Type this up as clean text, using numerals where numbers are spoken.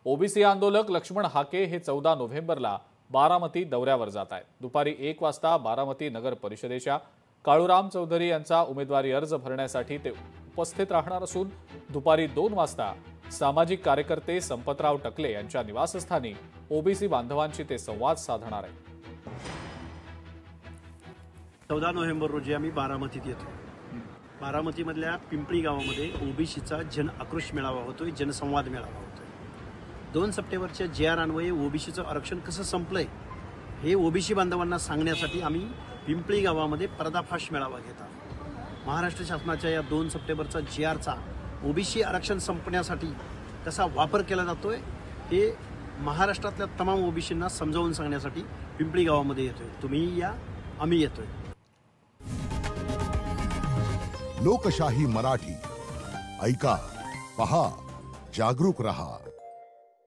OBC आंदोलक लक्ष्मण हाके हे 14 नोव्हेंबरला बारामती दौऱ्यावर जात आहेत। दुपारी 1 वाजता बारामती नगर परिषदेच्या काळूराम चौधरी यांचा उमेदवारी अर्ज भरण्यासाठी ते उपस्थित राहणार असून दुपारी 2 वाजता सामाजिक कार्यकर्ते संपतराव टकले यांच्या निवासस्थानी ओबीसी बांधवांशी ते संवाद साधणार आहेत। 14 नोव्हेंबर रोजी आम्ही बारामतीत येतो। बारामतीमधल्या पिंपळी गावामध्ये ओबीसीचा जन आक्रोश मेळावा होतोय, जनसंवाद मेळावा होतोय। 2 सप्टेंबरच्या JR अन्वये ओबीसीचं आरक्षण कसं संपलंय हे ओबीसी बांधवांना सांगण्यासाठी आम्ही पिंपळी गावामध्ये पर्दाफाश मेळावा घेत आहोत। महाराष्ट्र शासनाच्या या 2 सप्टेंबरचा JRचा ओबीसी आरक्षण संपण्यासाठी कसा वापर केला जातोय हे महाराष्ट्रातल्या तमाम ओबीसींना समजावून सांगण्यासाठी पिंपळी गावामध्ये येतोय। तुम्ही या, आम्ही येतोय। लोकशाही मराठी ऐका, पहा, जागरूक रहा।